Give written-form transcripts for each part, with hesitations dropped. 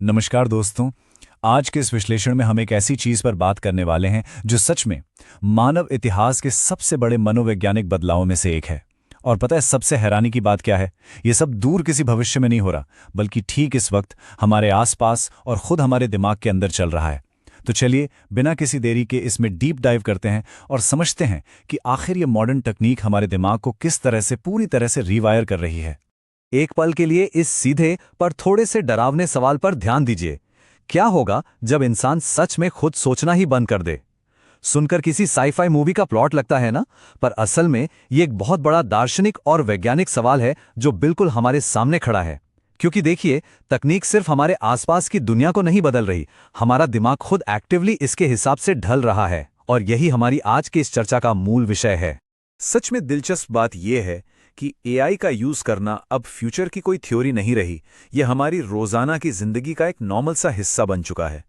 नमस्कार दोस्तों। आज के इस विश्लेषण में हम एक ऐसी चीज पर बात करने वाले हैं जो सच में मानव इतिहास के सबसे बड़े मनोवैज्ञानिक बदलावों में से एक है। और पता है सबसे हैरानी की बात क्या है? ये सब दूर किसी भविष्य में नहीं हो रहा, बल्कि ठीक इस वक्त हमारे आसपास और खुद हमारे दिमाग के अंदर चल रहा है। तो चलिए बिना किसी देरी के इसमें डीप डाइव करते हैं और समझते हैं कि आखिर ये मॉडर्न तकनीक हमारे दिमाग को किस तरह से पूरी तरह से रीवायर कर रही है। एक पल के लिए इस सीधे पर थोड़े से डरावने सवाल पर ध्यान दीजिए। क्या होगा जब इंसान सच में खुद सोचना ही बंद कर दे? सुनकर किसी साईफाई मूवी का प्लॉट लगता है ना, पर असल में ये एक बहुत बड़ा दार्शनिक और वैज्ञानिक सवाल है जो बिल्कुल हमारे सामने खड़ा है। क्योंकि देखिए, तकनीक सिर्फ हमारे आसपास की दुनिया को नहीं बदल रही, हमारा दिमाग खुद एक्टिवली इसके हिसाब से ढल रहा है। और यही हमारी आज की इस चर्चा का मूल विषय है। सच में दिलचस्प बात यह है कि एआई का यूज करना अब फ्यूचर की कोई थ्योरी नहीं रही, यह हमारी रोजाना की जिंदगी का एक नॉर्मल सा हिस्सा बन चुका है।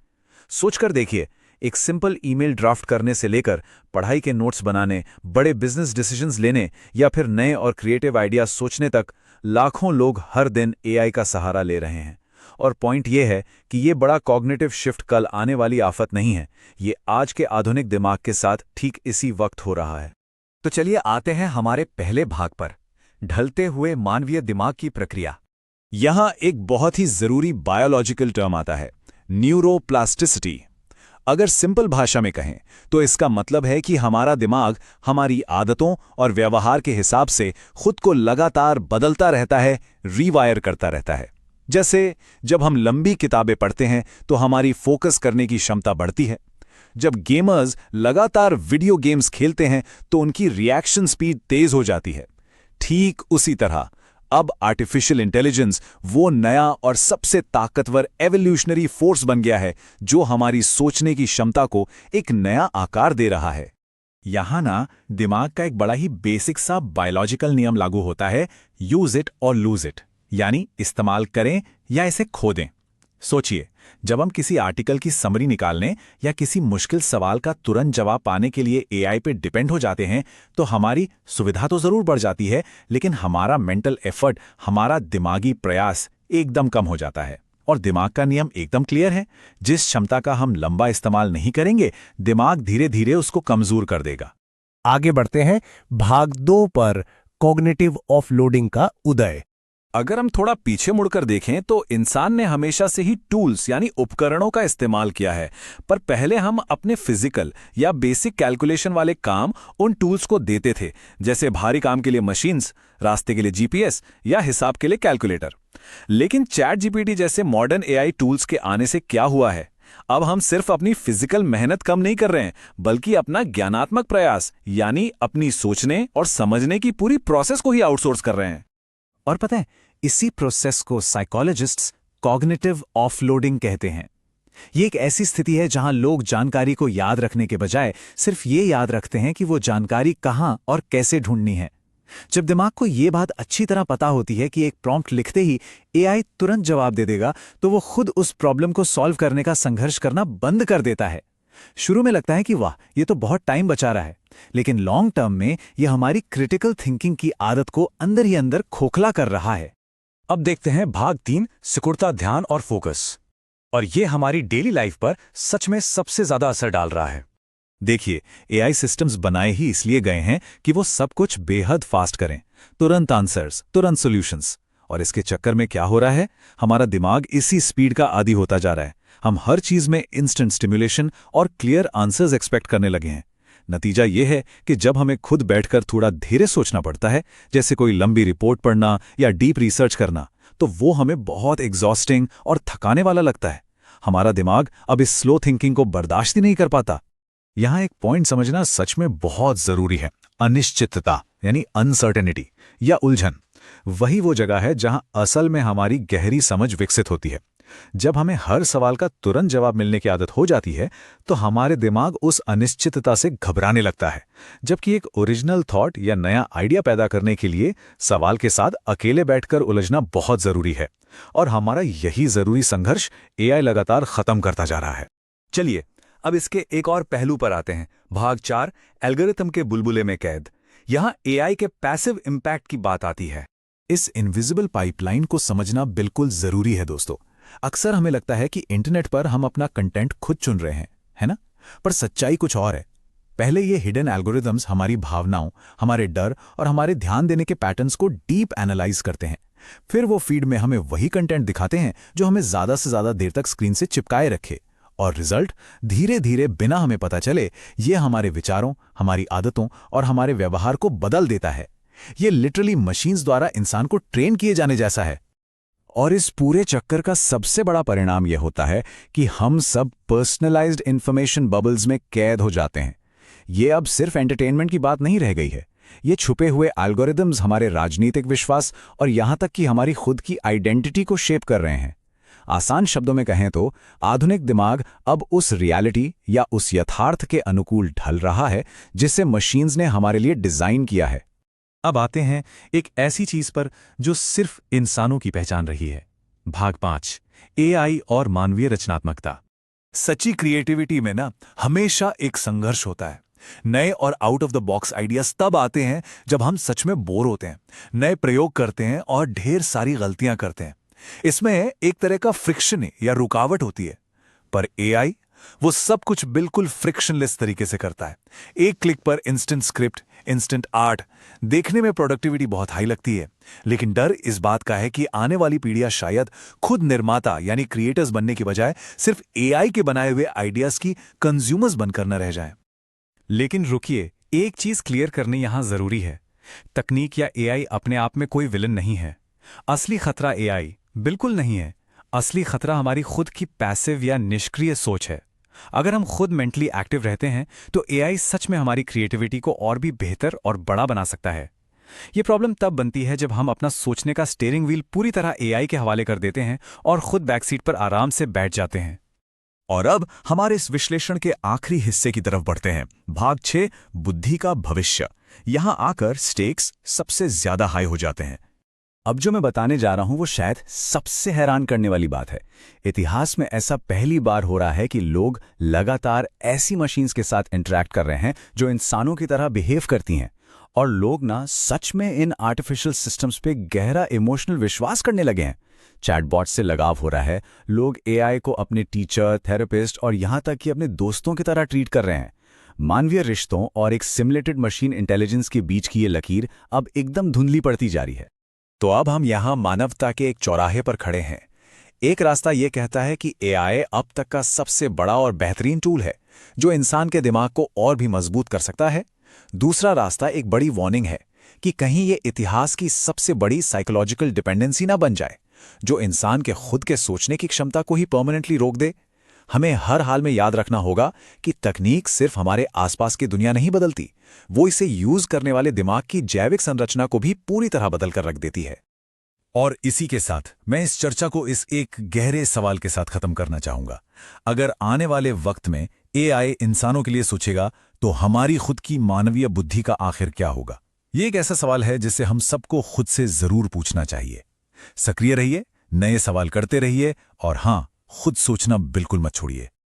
सोचकर देखिए, एक सिंपल ईमेल ड्राफ्ट करने से लेकर पढ़ाई के नोट्स बनाने, बड़े बिजनेस डिसीजंस लेने या फिर नए और क्रिएटिव आइडियाज सोचने तक लाखों लोग हर दिन एआई का सहारा ले रहे हैं। और पॉइंट यह है कि ये बड़ा कॉग्निटिव शिफ्ट कल आने वाली आफत नहीं है, ये आज के आधुनिक दिमाग के साथ ठीक इसी वक्त हो रहा है। तो चलिए आते हैं हमारे पहले भाग पर, ढलते हुए मानवीय दिमाग की प्रक्रिया। यहां एक बहुत ही जरूरी बायोलॉजिकल टर्म आता है, न्यूरोप्लास्टिसिटी। अगर सिंपल भाषा में कहें तो इसका मतलब है कि हमारा दिमाग हमारी आदतों और व्यवहार के हिसाब से खुद को लगातार बदलता रहता है, रीवायर करता रहता है। जैसे जब हम लंबी किताबें पढ़ते हैं तो हमारी फोकस करने की क्षमता बढ़ती है। जब गेमर्स लगातार वीडियो गेम्स खेलते हैं तो उनकी रिएक्शन स्पीड तेज हो जाती है। ठीक उसी तरह अब आर्टिफिशियल इंटेलिजेंस वो नया और सबसे ताकतवर एवोल्यूशनरी फोर्स बन गया है जो हमारी सोचने की क्षमता को एक नया आकार दे रहा है। यहां ना दिमाग का एक बड़ा ही बेसिक सा बायोलॉजिकल नियम लागू होता है, यूज इट और लूज इट, यानी इस्तेमाल करें या इसे खो दें। सोचिए, जब हम किसी आर्टिकल की समरी निकालने या किसी मुश्किल सवाल का तुरंत जवाब पाने के लिए एआई पे डिपेंड हो जाते हैं तो हमारी सुविधा तो जरूर बढ़ जाती है, लेकिन हमारा मेंटल एफर्ट, हमारा दिमागी प्रयास एकदम कम हो जाता है। और दिमाग का नियम एकदम क्लियर है, जिस क्षमता का हम लंबा इस्तेमाल नहीं करेंगे, दिमाग धीरे धीरे उसको कमजोर कर देगा। आगे बढ़ते हैं भाग 2 पर, कॉग्निटिव ऑफलोडिंग का उदय। अगर हम थोड़ा पीछे मुड़कर देखें तो इंसान ने हमेशा से ही टूल्स यानी उपकरणों का इस्तेमाल किया है, पर पहले हम अपने फिजिकल या बेसिक कैलकुलेशन वाले काम उन टूल्स को देते थे, जैसे भारी काम के लिए मशीन्स, रास्ते के लिए जीपीएस या हिसाब के लिए कैलकुलेटर। लेकिन चैट जीपीटी जैसे मॉडर्न एआई टूल्स के आने से क्या हुआ है? अब हम सिर्फ अपनी फिजिकल मेहनत कम नहीं कर रहे हैं, बल्कि अपना ज्ञानात्मक प्रयास यानी अपनी सोचने और समझने की पूरी प्रोसेस को ही आउटसोर्स कर रहे हैं। और पता है, इसी प्रोसेस को साइकोलॉजिस्ट्स कॉग्निटिव ऑफलोडिंग कहते हैं। ये एक ऐसी स्थिति है जहां लोग जानकारी को याद रखने के बजाय सिर्फ ये याद रखते हैं कि वो जानकारी कहां और कैसे ढूंढनी है। जब दिमाग को ये बात अच्छी तरह पता होती है कि एक प्रॉम्प्ट लिखते ही एआई तुरंत जवाब दे देगा, तो वो खुद उस प्रॉब्लम को सॉल्व करने का संघर्ष करना बंद कर देता है। शुरू में लगता है कि वाह, ये तो बहुत टाइम बचा रहा है, लेकिन लॉन्ग टर्म में यह हमारी क्रिटिकल थिंकिंग की आदत को अंदर ही अंदर खोखला कर रहा है। अब देखते हैं भाग 3, सिकुड़ता ध्यान और फोकस। और ये हमारी डेली लाइफ पर सच में सबसे ज्यादा असर डाल रहा है। देखिए, एआई सिस्टम्स बनाए ही इसलिए गए हैं कि वो सब कुछ बेहद फास्ट करें, तुरंत आंसर्स, तुरंत सॉल्यूशंस। और इसके चक्कर में क्या हो रहा है? हमारा दिमाग इसी स्पीड का आदी होता जा रहा है। हम हर चीज में इंस्टेंट स्टिमुलेशन और क्लियर आंसर्स एक्सपेक्ट करने लगे हैं। नतीजा यह है कि जब हमें खुद बैठकर थोड़ा धीरे सोचना पड़ता है, जैसे कोई लंबी रिपोर्ट पढ़ना या डीप रिसर्च करना, तो वो हमें बहुत एग्जॉस्टिंग और थकाने वाला लगता है। हमारा दिमाग अब इस स्लो थिंकिंग को बर्दाश्त ही नहीं कर पाता। यहां एक पॉइंट समझना सच में बहुत जरूरी है, अनिश्चितता यानी अनसर्टेनिटी या उलझन। वही वो जगह है जहां असल में हमारी गहरी समझ विकसित होती है। जब हमें हर सवाल का तुरंत जवाब मिलने की आदत हो जाती है तो हमारे दिमाग उस अनिश्चितता से घबराने लगता है, जबकि एक ओरिजिनल थॉट या नया आइडिया पैदा करने के लिए सवाल के साथ अकेले बैठकर उलझना बहुत जरूरी है। और हमारा यही जरूरी संघर्ष एआई लगातार खत्म करता जा रहा है। चलिए अब इसके एक और पहलू पर आते हैं, भाग 4, एल्गोरिथम के बुलबुले में कैद। यहां एआई के पैसिव इंपैक्ट की बात आती है। इस इनविजिबल पाइपलाइन को समझना बिल्कुल जरूरी है दोस्तों। अक्सर हमें लगता है कि इंटरनेट पर हम अपना कंटेंट खुद चुन रहे हैं, है ना? पर सच्चाई कुछ और है। पहले ये हिडन एल्गोरिदम्स हमारी भावनाओं, हमारे डर और हमारे ध्यान देने के पैटर्न्स को डीप एनालाइज करते हैं। फिर वो फीड में हमें वही कंटेंट दिखाते हैं जो हमें ज़्यादा से ज़्यादा देर तक स्क्रीन से चिपकाए रखे। और रिजल्ट धीरे धीरे बिना हमें पता चले ये हमारे विचारों, हमारी आदतों और हमारे व्यवहार को बदल देता है। ये लिटरली मशीन्स द्वारा इंसान को ट्रेन किए जाने जैसा है। और इस पूरे चक्कर का सबसे बड़ा परिणाम यह होता है कि हम सब पर्सनलाइज्ड इंफॉर्मेशन बबल्स में कैद हो जाते हैं। ये अब सिर्फ एंटरटेनमेंट की बात नहीं रह गई है। ये छुपे हुए एल्गोरिदम्स हमारे राजनीतिक विश्वास और यहां तक कि हमारी खुद की आइडेंटिटी को शेप कर रहे हैं। आसान शब्दों में कहें तो आधुनिक दिमाग अब उस रियलिटी या उस यथार्थ के अनुकूल ढल रहा है जिसे मशीन्स ने हमारे लिए डिजाइन किया है। अब आते हैं एक ऐसी चीज पर जो सिर्फ इंसानों की पहचान रही है। भाग 5, एआई और मानवीय रचनात्मकता। सच्ची क्रिएटिविटी में ना हमेशा एक संघर्ष होता है। नए और out of the box ideas तब आते हैं जब हम सच में बोर होते हैं, नए प्रयोग करते हैं और ढेर सारी गलतियां करते हैं। इसमें एक तरह का फ्रिक्शन या रुकावट होती है। पर एआई वो सब कुछ बिल्कुल फ्रिक्शनलेस तरीके से करता है। एक क्लिक पर इंस्टेंट स्क्रिप्ट, इंस्टेंट आर्ट। देखने में प्रोडक्टिविटी बहुत हाई लगती है, लेकिन डर इस बात का है कि आने वाली पीढ़ियां शायद खुद निर्माता यानी क्रिएटर्स बनने की बजाय सिर्फ एआई के बनाए हुए आइडियाज की कंज्यूमर्स बनकर न रह जाएं। लेकिन रुकिए, एक चीज क्लियर करनी यहां जरूरी है। तकनीक या एआई अपने आप में कोई विलन नहीं है। असली खतरा एआई बिल्कुल नहीं है। असली खतरा हमारी खुद की पैसिव या निष्क्रिय सोच है। अगर हम खुद मेंटली एक्टिव रहते हैं तो एआई सच में हमारी क्रिएटिविटी को और भी बेहतर और बड़ा बना सकता है। ये प्रॉब्लम तब बनती है जब हम अपना सोचने का स्टीयरिंग व्हील पूरी तरह एआई के हवाले कर देते हैं और खुद बैकसीट पर आराम से बैठ जाते हैं। और अब हमारे इस विश्लेषण के आखिरी हिस्से की तरफ बढ़ते हैं। भाग 6, बुद्धि का भविष्य। यहां आकर स्टेक्स सबसे ज्यादा हाई हो जाते हैं। अब जो मैं बताने जा रहा हूं वो शायद सबसे हैरान करने वाली बात है। इतिहास में ऐसा पहली बार हो रहा है कि लोग लगातार ऐसी मशीन्स के साथ इंटरैक्ट कर रहे हैं जो इंसानों की तरह बिहेव करती हैं, और लोग ना सच में इन आर्टिफिशियल सिस्टम्स पे गहरा इमोशनल विश्वास करने लगे हैं। चैटबॉट से लगाव हो रहा है। लोग एआई को अपने टीचर, थेरेपिस्ट और यहां तक कि अपने दोस्तों की तरह ट्रीट कर रहे हैं। मानवीय रिश्तों और एक सिमुलेटेड मशीन इंटेलिजेंस के बीच की ये लकीर अब एकदम धुंधली पड़ती जा रही है। तो अब हम यहां मानवता के एक चौराहे पर खड़े हैं। एक रास्ता यह कहता है कि एआई अब तक का सबसे बड़ा और बेहतरीन टूल है जो इंसान के दिमाग को और भी मजबूत कर सकता है। दूसरा रास्ता एक बड़ी वार्निंग है कि कहीं ये इतिहास की सबसे बड़ी साइकोलॉजिकल डिपेंडेंसी ना बन जाए जो इंसान के खुद के सोचने की क्षमता को ही परमानेंटली रोक दे। हमें हर हाल में याद रखना होगा कि तकनीक सिर्फ हमारे आसपास की दुनिया नहीं बदलती, वो इसे यूज करने वाले दिमाग की जैविक संरचना को भी पूरी तरह बदल कर रख देती है। और इसी के साथ मैं इस चर्चा को इस एक गहरे सवाल के साथ खत्म करना चाहूंगा। अगर आने वाले वक्त में एआई इंसानों के लिए सोचेगा तो हमारी खुद की मानवीय बुद्धि का आखिर क्या होगा? ये एक ऐसा सवाल है जिसे हम सबको खुद से जरूर पूछना चाहिए। सक्रिय रहिए, नए सवाल करते रहिए और हां, खुद सोचना बिल्कुल मत छोड़िए।